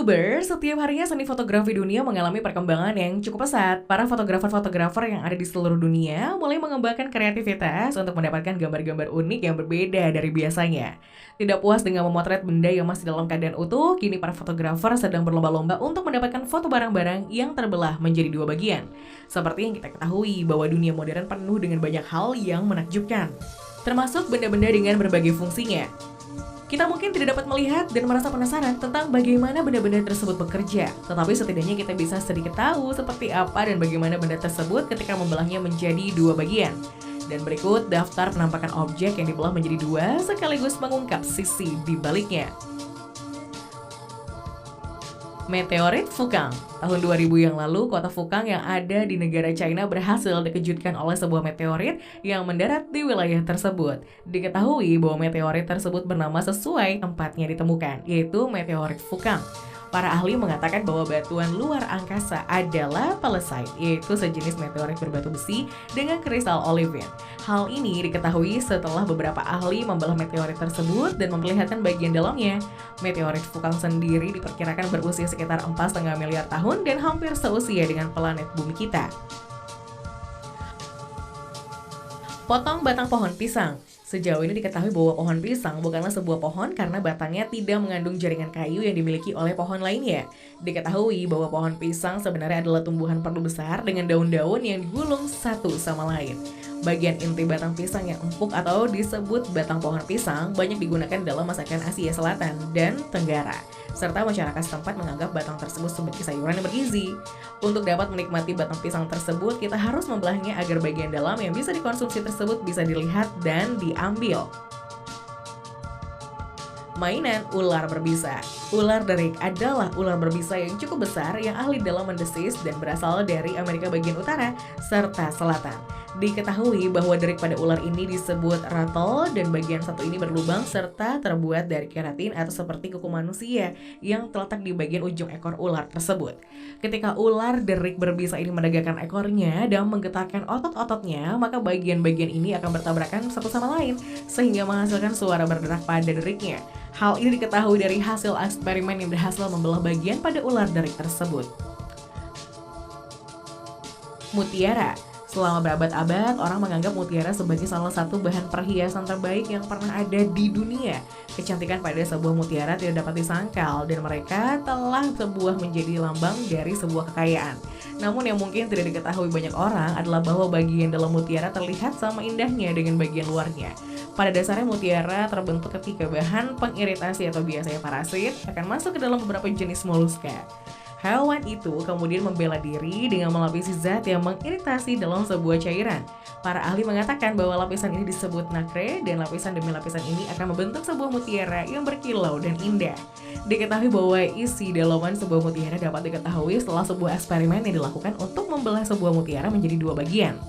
YouTuber, setiap harinya seni fotografi dunia mengalami perkembangan yang cukup pesat. Para fotografer-fotografer yang ada di seluruh dunia mulai mengembangkan kreativitas untuk mendapatkan gambar-gambar unik yang berbeda dari biasanya. Tidak puas dengan memotret benda yang masih dalam keadaan utuh, kini para fotografer sedang berlomba-lomba untuk mendapatkan foto barang-barang yang terbelah menjadi dua bagian. Seperti yang kita ketahui bahwa dunia modern penuh dengan banyak hal yang menakjubkan, termasuk benda-benda dengan berbagai fungsinya. Kita mungkin tidak dapat melihat dan merasa penasaran tentang bagaimana benda-benda tersebut bekerja, tetapi setidaknya kita bisa sedikit tahu seperti apa dan bagaimana benda tersebut ketika membelahnya menjadi dua bagian. Dan berikut daftar penampakan objek yang dibelah menjadi dua sekaligus mengungkap sisi di baliknya. Meteorit Fukang. Tahun 2000 yang lalu, kota Fukang yang ada di negara China berhasil dikejutkan oleh sebuah meteorit yang mendarat di wilayah tersebut. Diketahui bahwa meteorit tersebut bernama sesuai tempatnya ditemukan, yaitu meteorit Fukang. Para ahli mengatakan bahwa batuan luar angkasa adalah palisade, yaitu sejenis meteorit berbatu besi dengan kristal olivin. Hal ini diketahui setelah beberapa ahli membelah meteorit tersebut dan memperlihatkan bagian dalamnya. Meteorit Fukang sendiri diperkirakan berusia sekitar 4,5 miliar tahun dan hampir seusia dengan planet bumi kita. Potong batang pohon pisang. Sejauh ini diketahui bahwa pohon pisang bukanlah sebuah pohon karena batangnya tidak mengandung jaringan kayu yang dimiliki oleh pohon lainnya. Diketahui bahwa pohon pisang sebenarnya adalah tumbuhan perdu besar dengan daun-daun yang digulung satu sama lain. Bagian inti batang pisang yang empuk atau disebut batang pohon pisang banyak digunakan dalam masakan Asia Selatan dan Tenggara, serta masyarakat setempat menganggap batang tersebut sebagai sayuran yang bergizi. Untuk dapat menikmati batang pisang tersebut, kita harus membelahnya agar bagian dalam yang bisa dikonsumsi tersebut bisa dilihat dan diambil. Mainan ular berbisa. Ular derik adalah ular berbisa yang cukup besar yang ahli dalam mendesis dan berasal dari Amerika bagian utara serta selatan. Diketahui bahwa derik pada ular ini disebut rattle dan bagian satu ini berlubang serta terbuat dari keratin atau seperti kuku manusia yang terletak di bagian ujung ekor ular tersebut. Ketika ular derik berbisa ini menegakkan ekornya dan menggetarkan otot-ototnya, maka bagian-bagian ini akan bertabrakan satu sama lain sehingga menghasilkan suara berderak pada deriknya. Hal ini diketahui dari hasil eksperimen yang berhasil membelah bagian pada ular derik tersebut. Mutiara. Selama berabad-abad, orang menganggap mutiara sebagai salah satu bahan perhiasan terbaik yang pernah ada di dunia. Kecantikan pada sebuah mutiara tidak dapat disangkal dan mereka telah sebuah menjadi lambang dari sebuah kekayaan. Namun yang mungkin tidak diketahui banyak orang adalah bahwa bagian dalam mutiara terlihat sama indahnya dengan bagian luarnya. Pada dasarnya mutiara terbentuk ketika bahan pengiritasi atau biasanya parasit akan masuk ke dalam beberapa jenis moluska. Hewan itu kemudian membela diri dengan melapisi zat yang mengiritasi dalam sebuah cairan. Para ahli mengatakan bahwa lapisan ini disebut nacre dan lapisan demi lapisan ini akan membentuk sebuah mutiara yang berkilau dan indah. Diketahui bahwa isi dalaman sebuah mutiara dapat diketahui setelah sebuah eksperimen yang dilakukan untuk membelah sebuah mutiara menjadi dua bagian.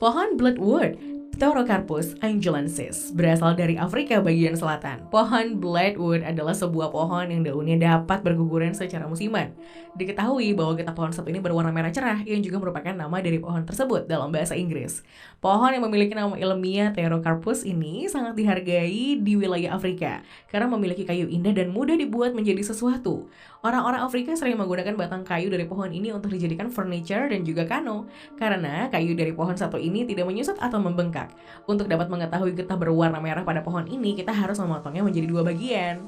Pohon bloodwood Pterocarpus angelensis berasal dari Afrika bagian selatan. Pohon bloodwood adalah sebuah pohon yang daunnya dapat berguguran secara musiman. Diketahui bahwa getah pohon satu ini berwarna merah cerah yang juga merupakan nama dari pohon tersebut dalam bahasa Inggris. Pohon yang memiliki nama ilmiah Pterocarpus ini sangat dihargai di wilayah Afrika karena memiliki kayu indah dan mudah dibuat menjadi sesuatu. Orang-orang Afrika sering menggunakan batang kayu dari pohon ini untuk dijadikan furniture dan juga kano karena kayu dari pohon satu ini tidak menyusut atau membengkak. Untuk dapat mengetahui getah berwarna merah pada pohon ini, kita harus memotongnya menjadi dua bagian.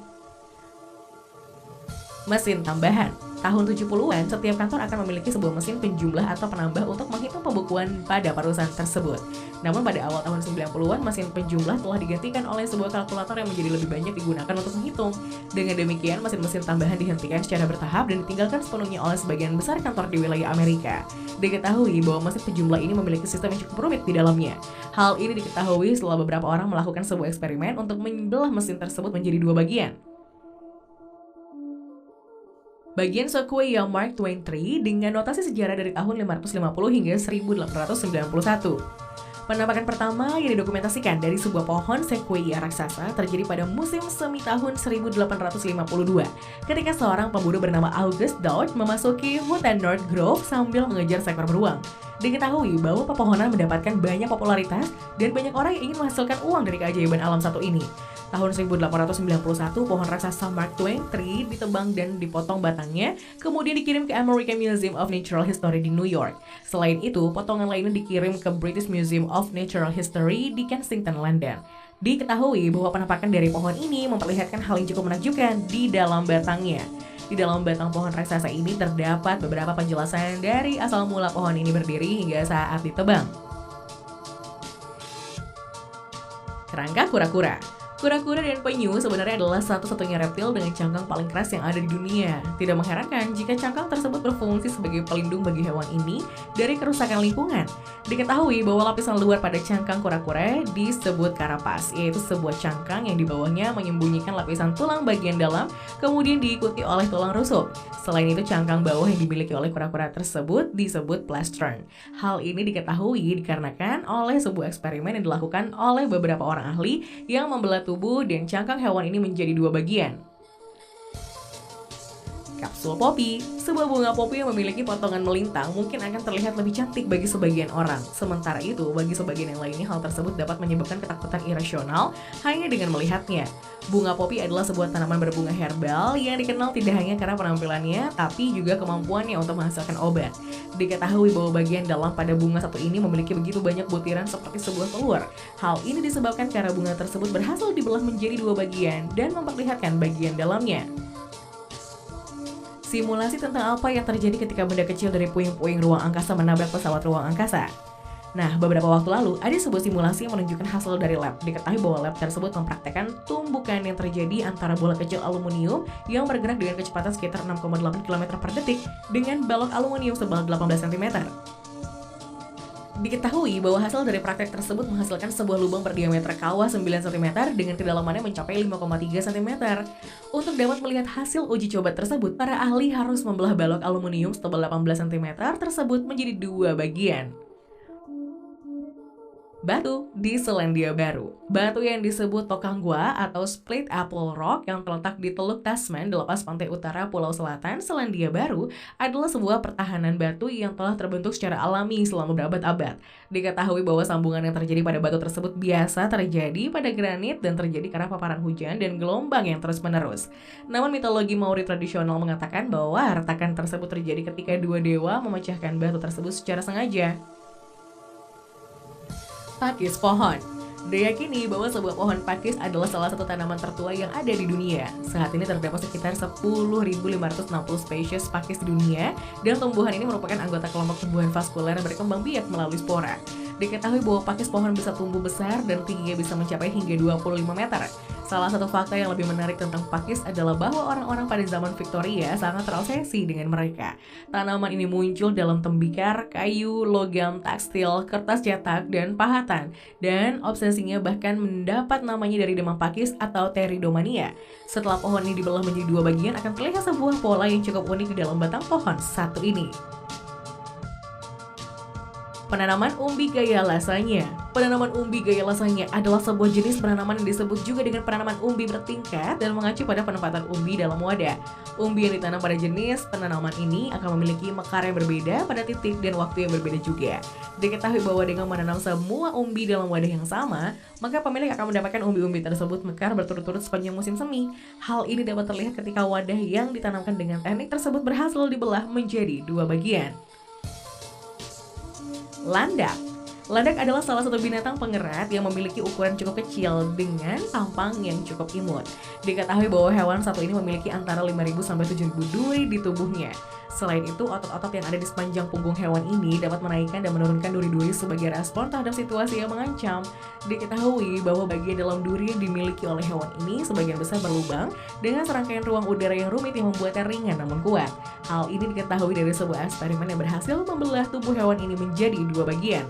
Mesin tambahan. Tahun 70-an, setiap kantor akan memiliki sebuah mesin penjumlah atau penambah untuk menghitung pembukuan pada perusahaan tersebut. Namun pada awal tahun 90-an, mesin penjumlah telah digantikan oleh sebuah kalkulator yang menjadi lebih banyak digunakan untuk menghitung. Dengan demikian, mesin-mesin tambahan dihentikan secara bertahap dan ditinggalkan sepenuhnya oleh sebagian besar kantor di wilayah Amerika. Diketahui bahwa mesin penjumlah ini memiliki sistem yang cukup rumit di dalamnya. Hal ini diketahui setelah beberapa orang melakukan sebuah eksperimen untuk membelah mesin tersebut menjadi dua bagian. Bagian Sequoia Mark Twain Tree dengan notasi sejarah dari tahun 550 hingga 1891. Penampakan pertama yang didokumentasikan dari sebuah pohon sequoia raksasa terjadi pada musim semi tahun 1852 ketika seorang pemburu bernama August Dodge memasuki hutan North Grove sambil mengejar seekor beruang. Diketahui bahwa pepohonan mendapatkan banyak popularitas dan banyak orang yang ingin menghasilkan uang dari keajaiban alam satu ini. Tahun 1891, pohon raksasa Mark Twain Tree ditebang dan dipotong batangnya, kemudian dikirim ke American Museum of Natural History di New York. Selain itu, potongan lainnya dikirim ke British Museum of Natural History di Kensington, London. Diketahui bahwa penampakan dari pohon ini memperlihatkan hal yang cukup menakjubkan di dalam batangnya. Di dalam batang pohon raksasa ini terdapat beberapa penjelasan dari asal mula pohon ini berdiri hingga saat ditebang. Kerangka kura-kura. Kura-kura dan penyu sebenarnya adalah satu-satunya reptil dengan cangkang paling keras yang ada di dunia. Tidak mengherankan jika cangkang tersebut berfungsi sebagai pelindung bagi hewan ini dari kerusakan lingkungan. Diketahui bahwa lapisan luar pada cangkang kura-kura disebut karapas, yaitu sebuah cangkang yang di bawahnya menyembunyikan lapisan tulang bagian dalam, kemudian diikuti oleh tulang rusuk. Selain itu, cangkang bawah yang dimiliki oleh kura-kura tersebut disebut plastron. Hal ini diketahui dikarenakan oleh sebuah eksperimen yang dilakukan oleh beberapa orang ahli yang membelah tubuh dan cangkang hewan ini menjadi dua bagian. Kapsul popi. Sebuah bunga popi yang memiliki potongan melintang mungkin akan terlihat lebih cantik bagi sebagian orang. Sementara itu, bagi sebagian yang lainnya hal tersebut dapat menyebabkan ketakutan irasional hanya dengan melihatnya. Bunga popi adalah sebuah tanaman berbunga herbal yang dikenal tidak hanya karena penampilannya, tapi juga kemampuannya untuk menghasilkan obat. Diketahui bahwa bagian dalam pada bunga satu ini memiliki begitu banyak butiran seperti sebuah telur. Hal ini disebabkan karena bunga tersebut berhasil dibelah menjadi dua bagian dan memperlihatkan bagian dalamnya. Simulasi tentang apa yang terjadi ketika benda kecil dari puing-puing ruang angkasa menabrak pesawat ruang angkasa. Nah, beberapa waktu lalu, ada sebuah simulasi yang menunjukkan hasil dari lab. Diketahui bahwa lab tersebut mempraktekkan tumbukan yang terjadi antara bola kecil aluminium yang bergerak dengan kecepatan sekitar 6,8 km per detik dengan balok aluminium sebal 18 cm. Diketahui bahwa hasil dari praktek tersebut menghasilkan sebuah lubang berdiameter kawah 9 cm dengan kedalamannya mencapai 5,3 cm. Untuk dapat melihat hasil uji coba tersebut, para ahli harus membelah balok aluminium setebal 18 cm tersebut menjadi dua bagian. Batu di Selandia Baru. Batu yang disebut Tokangwa atau Split Apple Rock yang terletak di Teluk Tasman di lepas pantai utara Pulau Selatan, Selandia Baru adalah sebuah pertahanan batu yang telah terbentuk secara alami selama berabad-abad. Diketahui bahwa sambungan yang terjadi pada batu tersebut biasa terjadi pada granit dan terjadi karena paparan hujan dan gelombang yang terus-menerus. Namun mitologi Maori tradisional mengatakan bahwa retakan tersebut terjadi ketika dua dewa memecahkan batu tersebut secara sengaja. Pakis pohon. Diyakini bahwa sebuah pohon pakis adalah salah satu tanaman tertua yang ada di dunia. Saat ini terdapat sekitar 10.560 spesies pakis di dunia, dan tumbuhan ini merupakan anggota kelompok tumbuhan vaskuler yang berkembang biak melalui spora. Diketahui bahwa pakis pohon bisa tumbuh besar dan tingginya bisa mencapai hingga 25 meter. Salah satu fakta yang lebih menarik tentang pakis adalah bahwa orang-orang pada zaman Victoria sangat terobsesi dengan mereka. Tanaman ini muncul dalam tembikar, kayu, logam, tekstil, kertas cetak, dan pahatan. Dan obsesinya bahkan mendapat namanya dari demam pakis atau teridomania. Setelah pohon ini dibelah menjadi dua bagian, akan terlihat sebuah pola yang cukup unik di dalam batang pohon satu ini. Penanaman umbi gaya lasanya. Penanaman umbi gaya lasanya adalah sebuah jenis penanaman yang disebut juga dengan penanaman umbi bertingkat dan mengacu pada penempatan umbi dalam wadah. Umbi yang ditanam pada jenis penanaman ini akan memiliki mekar yang berbeda pada titik dan waktu yang berbeda juga. Diketahui bahwa dengan menanam semua umbi dalam wadah yang sama, maka pemilik akan mendapatkan umbi-umbi tersebut mekar berturut-turut sepanjang musim semi. Hal ini dapat terlihat ketika wadah yang ditanamkan dengan teknik tersebut berhasil dibelah menjadi dua bagian. Landak. Landak adalah salah satu binatang pengerat yang memiliki ukuran cukup kecil dengan tampang yang cukup imut. Diketahui bahwa hewan satu ini memiliki antara 5.000 sampai 7.000 duri di tubuhnya. Selain itu, otot-otot yang ada di sepanjang punggung hewan ini dapat menaikkan dan menurunkan duri-duri sebagai respon terhadap situasi yang mengancam. Diketahui bahwa bagian dalam duri yang dimiliki oleh hewan ini sebagian besar berlubang dengan serangkaian ruang udara yang rumit yang membuatnya ringan namun kuat. Hal ini diketahui dari sebuah eksperimen yang berhasil membelah tubuh hewan ini menjadi dua bagian.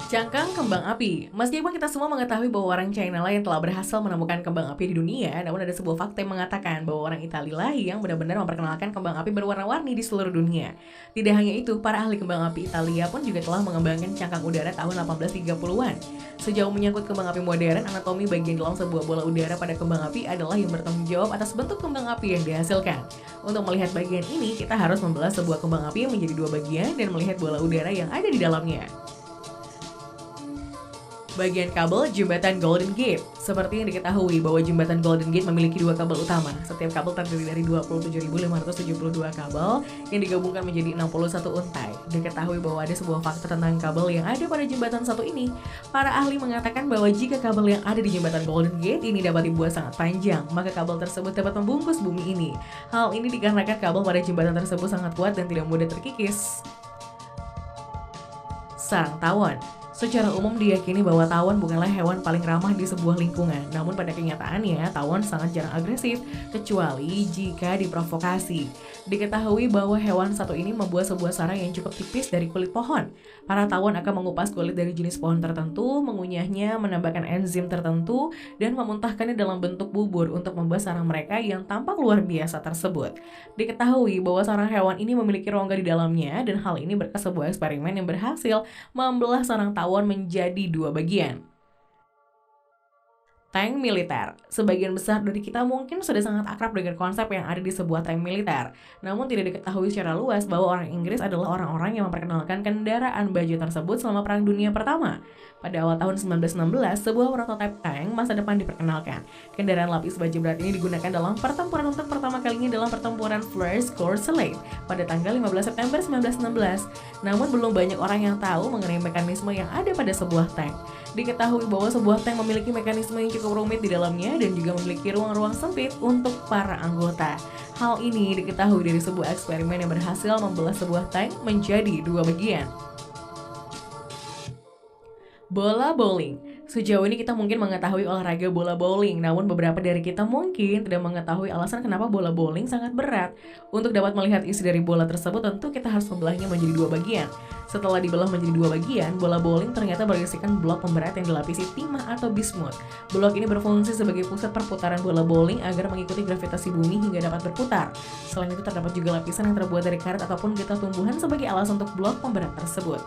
Cangkang kembang api. Meskipun kita semua mengetahui bahwa orang China lah yang telah berhasil menemukan kembang api di dunia, namun ada sebuah fakta yang mengatakan bahwa orang Italia lah yang benar-benar memperkenalkan kembang api berwarna-warni di seluruh dunia. Tidak hanya itu, para ahli kembang api Italia pun juga telah mengembangkan cangkang udara tahun 1830-an. Sejauh menyangkut kembang api modern, anatomi bagian dalam sebuah bola udara pada kembang api adalah yang bertanggung jawab atas bentuk kembang api yang dihasilkan. Untuk melihat bagian ini, kita harus membelah sebuah kembang api menjadi dua bagian dan melihat bola udara yang ada di dalamnya. Bagian kabel jembatan Golden Gate. Seperti yang diketahui bahwa jembatan Golden Gate memiliki dua kabel utama. Setiap kabel terdiri dari 27.572 kabel yang digabungkan menjadi 61 untai. Diketahui bahwa ada sebuah fakta tentang kabel yang ada pada jembatan satu ini. Para ahli mengatakan bahwa jika kabel yang ada di jembatan Golden Gate ini dapat dibuat sangat panjang, maka kabel tersebut dapat membungkus bumi ini. Hal ini dikarenakan kabel pada jembatan tersebut sangat kuat dan tidak mudah terkikis. Sarang tawon. Secara umum diyakini bahwa tawon bukanlah hewan paling ramah di sebuah lingkungan. Namun pada kenyataannya, tawon sangat jarang agresif, kecuali jika diprovokasi. Diketahui bahwa hewan satu ini membuat sebuah sarang yang cukup tipis dari kulit pohon. Para tawon akan mengupas kulit dari jenis pohon tertentu, mengunyahnya, menambahkan enzim tertentu, dan memuntahkannya dalam bentuk bubur untuk membuat sarang mereka yang tampak luar biasa tersebut. Diketahui bahwa sarang hewan ini memiliki rongga di dalamnya, dan hal ini berkat sebuah eksperimen yang berhasil membelah sarang tawon menjadi dua bagian. Tank militer. Sebagian besar dari kita mungkin sudah sangat akrab dengan konsep yang ada di sebuah tank militer. Namun tidak diketahui secara luas bahwa orang Inggris adalah orang-orang yang memperkenalkan kendaraan baju tersebut selama Perang Dunia Pertama. Pada awal tahun 1916, sebuah prototipe tank masa depan diperkenalkan. Kendaraan lapis baja berat ini digunakan dalam pertempuran untuk pertama kalinya dalam pertempuran First Corps Salient pada tanggal 15 September 1916. Namun belum banyak orang yang tahu mengenai mekanisme yang ada pada sebuah tank. Diketahui bahwa sebuah tank memiliki mekanisme yang cukup rumit di dalamnya dan juga memiliki ruang-ruang sempit untuk para anggota. Hal ini diketahui dari sebuah eksperimen yang berhasil membelah sebuah tank menjadi dua bagian. Bola bowling. Sejauh ini kita mungkin mengetahui olahraga bola bowling, namun beberapa dari kita mungkin tidak mengetahui alasan kenapa bola bowling sangat berat. Untuk dapat melihat isi dari bola tersebut, tentu kita harus membelahnya menjadi dua bagian. Setelah dibelah menjadi dua bagian, bola bowling ternyata berisikan blok pemberat yang dilapisi timah atau bismut. Blok ini berfungsi sebagai pusat perputaran bola bowling agar mengikuti gravitasi bumi hingga dapat berputar. Selain itu terdapat juga lapisan yang terbuat dari karet ataupun getah tumbuhan sebagai alas untuk blok pemberat tersebut.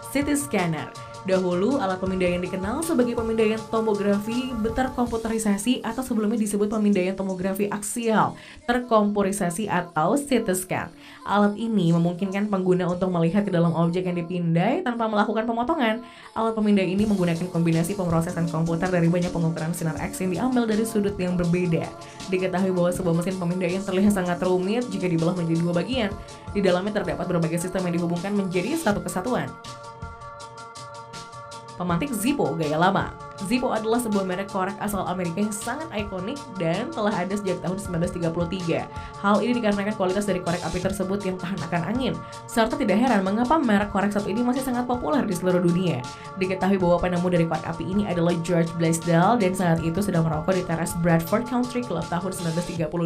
CT scanner. Dahulu, alat pemindaian dikenal sebagai pemindaian tomografi terkomputerisasi atau sebelumnya disebut pemindaian tomografi aksial terkomputerisasi atau CT scan. Alat ini memungkinkan pengguna untuk melihat ke dalam objek yang dipindai tanpa melakukan pemotongan. Alat pemindai ini menggunakan kombinasi pemrosesan komputer dari banyak pengukuran sinar X yang diambil dari sudut yang berbeda. Diketahui bahwa sebuah mesin pemindaian terlihat sangat rumit jika dibelah menjadi dua bagian. Di dalamnya terdapat berbagai sistem yang dihubungkan menjadi satu kesatuan. Pemantik Zippo gaya lama. Zippo adalah sebuah merek korek asal Amerika yang sangat ikonik dan telah ada sejak tahun 1933. Hal ini dikarenakan kualitas dari korek api tersebut yang tahan akan angin. Serta tidak heran mengapa merek korek satu ini masih sangat populer di seluruh dunia. Diketahui bahwa penemu dari korek api ini adalah George Blaisdell dan saat itu sedang merokok di teras Bradford Country Club tahun 1932.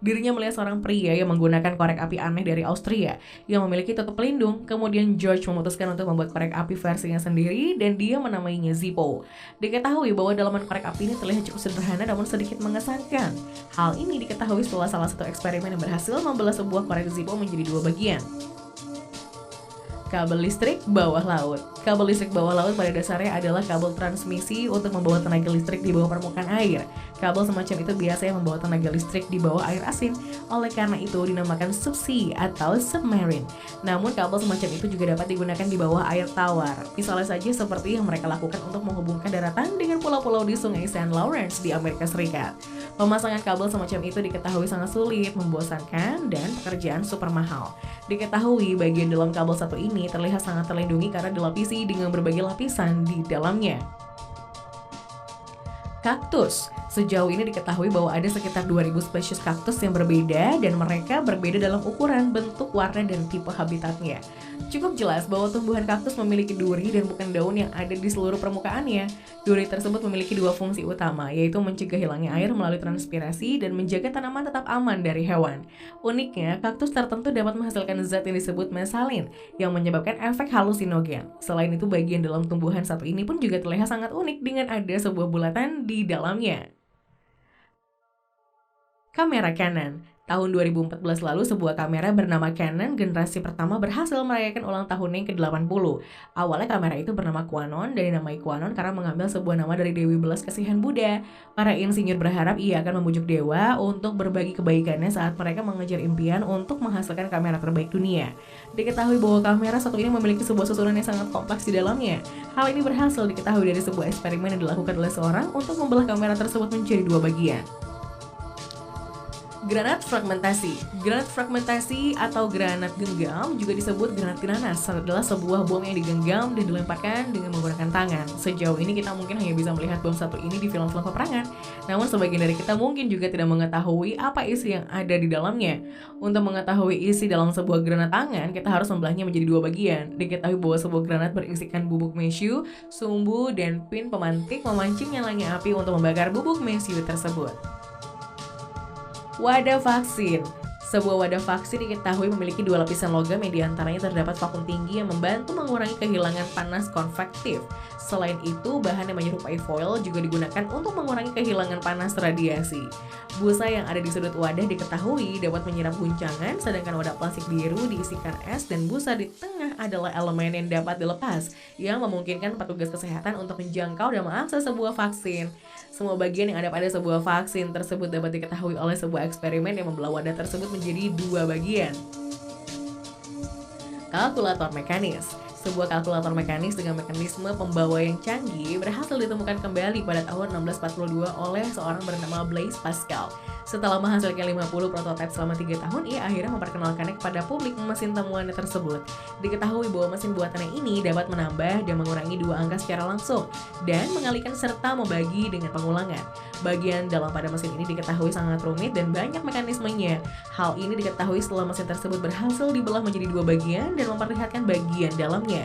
Dirinya melihat seorang pria yang menggunakan korek api aneh dari Austria yang memiliki tutup pelindung. Kemudian George memutuskan untuk membuat korek api versinya sendiri dan dia menamainya Zippo. Diketahui bahwa dalaman korek api ini terlihat cukup sederhana namun sedikit mengesankan. Hal ini diketahui setelah salah satu eksperimen yang berhasil membelah sebuah korek Zippo menjadi dua bagian. Kabel listrik bawah laut. Kabel listrik bawah laut pada dasarnya adalah kabel transmisi untuk membawa tenaga listrik di bawah permukaan air. Kabel semacam itu biasanya membawa tenaga listrik di bawah air asin, oleh karena itu dinamakan subsea atau submarine. Namun kabel semacam itu juga dapat digunakan di bawah air tawar. Misalnya saja seperti yang mereka lakukan untuk menghubungkan daratan dengan pulau-pulau di sungai St. Lawrence di Amerika Serikat. Pemasangan kabel semacam itu diketahui sangat sulit, membosankan, dan pekerjaan super mahal. Diketahui bagian dalam kabel satu ini terlihat sangat terlindungi karena dilapisi dengan berbagai lapisan di dalamnya. Kaktus. Sejauh ini diketahui bahwa ada sekitar 2000 spesies kaktus yang berbeda dan mereka berbeda dalam ukuran, bentuk, warna, dan tipe habitatnya. Cukup jelas bahwa tumbuhan kaktus memiliki duri dan bukan daun yang ada di seluruh permukaannya. Duri tersebut memiliki dua fungsi utama, yaitu mencegah hilangnya air melalui transpirasi dan menjaga tanaman tetap aman dari hewan. Uniknya, kaktus tertentu dapat menghasilkan zat yang disebut mesalin yang menyebabkan efek halusinogen. Selain itu, bagian dalam tumbuhan satu ini pun juga terlihat sangat unik dengan ada sebuah bulatan di dalamnya. Kamera Canon. Tahun 2014 lalu, sebuah kamera bernama Canon generasi pertama berhasil merayakan ulang tahunnya yang ke-80. Awalnya kamera itu bernama Quanon dan dinamai Quanon karena mengambil sebuah nama dari Dewi Belas Kasihan Buddha. Para insinyur berharap ia akan membujuk dewa untuk berbagi kebaikannya saat mereka mengejar impian untuk menghasilkan kamera terbaik dunia. Diketahui bahwa kamera satu ini memiliki sebuah susunan yang sangat kompleks di dalamnya. Hal ini berhasil diketahui dari sebuah eksperimen yang dilakukan oleh seorang untuk membelah kamera tersebut menjadi dua bagian. Granat fragmentasi. Granat fragmentasi atau granat genggam juga disebut granat tiranas adalah sebuah bom yang digenggam dan dilemparkan dengan menggunakan tangan. Sejauh ini kita mungkin hanya bisa melihat bom satu ini di film-film peperangan, namun sebagian dari kita mungkin juga tidak mengetahui apa isi yang ada di dalamnya. Untuk mengetahui isi dalam sebuah granat tangan, kita harus membelahnya menjadi dua bagian. Diketahui bahwa sebuah granat berisikan bubuk mesiu, sumbu, dan pin pemantik memancing nyalanya api untuk membakar bubuk mesiu tersebut. Wadah vaksin. Sebuah wadah vaksin diketahui memiliki dua lapisan logam yang diantaranya terdapat vakum tinggi yang membantu mengurangi kehilangan panas konvektif. Selain itu, bahan yang menyerupai foil juga digunakan untuk mengurangi kehilangan panas radiasi. Busa yang ada di sudut wadah diketahui dapat menyerap guncangan, sedangkan wadah plastik biru diisikan es dan busa di tengah adalah elemen yang dapat dilepas, yang memungkinkan petugas kesehatan untuk menjangkau dan mengakses sebuah vaksin. Semua bagian yang ada pada sebuah vaksin tersebut dapat diketahui oleh sebuah eksperimen yang membelah wadah tersebut menjadi dua bagian. Kalkulator mekanis. Sebuah kalkulator mekanis dengan mekanisme pembawa yang canggih berhasil ditemukan kembali pada tahun 1642 oleh seorang bernama Blaise Pascal. Setelah menghasilkan 50 prototipe selama 3 tahun, ia akhirnya memperkenalkannya kepada publik mesin temuannya tersebut. Diketahui bahwa mesin buatannya ini dapat menambah dan mengurangi dua angka secara langsung dan mengalihkan serta membagi dengan pengulangan. Bagian dalam pada mesin ini diketahui sangat rumit dan banyak mekanismenya. Hal ini diketahui setelah mesin tersebut berhasil dibelah menjadi dua bagian dan memperlihatkan bagian dalamnya.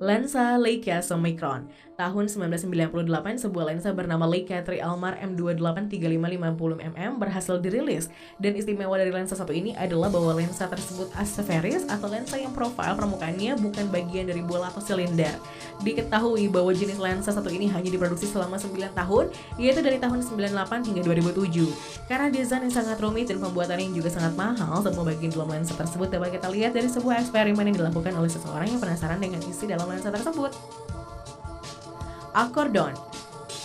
Lensa Leica Summicron. Tahun 1998, sebuah lensa bernama Leica Tri-Almar M28-3550mm berhasil dirilis. Dan istimewa dari lensa satu ini adalah bahwa lensa tersebut asferis atau lensa yang profil permukaannya bukan bagian dari bola atau silinder. Diketahui bahwa jenis lensa satu ini hanya diproduksi selama 9 tahun, yaitu dari tahun 98 hingga 2007. Karena desain yang sangat rumit dan pembuatannya yang juga sangat mahal, semua bagian dalam lensa tersebut dapat kita lihat dari sebuah eksperimen yang dilakukan oleh seseorang yang penasaran dengan isi dalam lensa tersebut. Akordon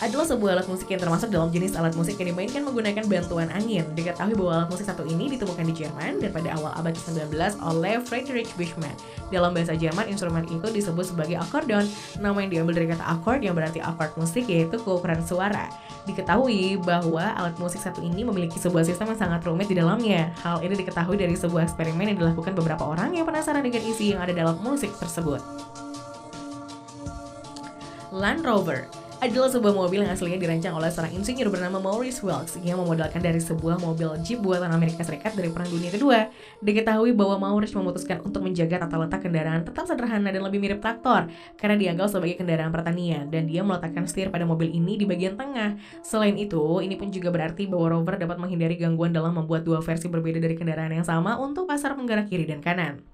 adalah sebuah alat musik yang termasuk dalam jenis alat musik yang dimainkan menggunakan bantuan angin. Diketahui bahwa alat musik satu ini ditemukan di Jerman dan pada awal abad ke-19 oleh Friedrich Buchmann. Dalam bahasa Jerman, instrumen itu disebut sebagai akordon, nama yang diambil dari kata akord yang berarti akord musik, yaitu keukuran suara. Diketahui bahwa alat musik satu ini memiliki sebuah sistem yang sangat rumit di dalamnya. Hal ini diketahui dari sebuah eksperimen yang dilakukan beberapa orang yang penasaran dengan isi yang ada dalam musik tersebut. Land Rover adalah sebuah mobil yang aslinya dirancang oleh seorang insinyur bernama Maurice Wilks yang memodelkan dari sebuah mobil Jeep buatan Amerika Serikat dari Perang Dunia Kedua. Diketahui bahwa Maurice memutuskan untuk menjaga tata letak kendaraan tetap sederhana dan lebih mirip traktor karena dianggap sebagai kendaraan pertanian, dan dia meletakkan setir pada mobil ini di bagian tengah. Selain itu, ini pun juga berarti bahwa Rover dapat menghindari gangguan dalam membuat dua versi berbeda dari kendaraan yang sama untuk pasar penggerak kiri dan kanan.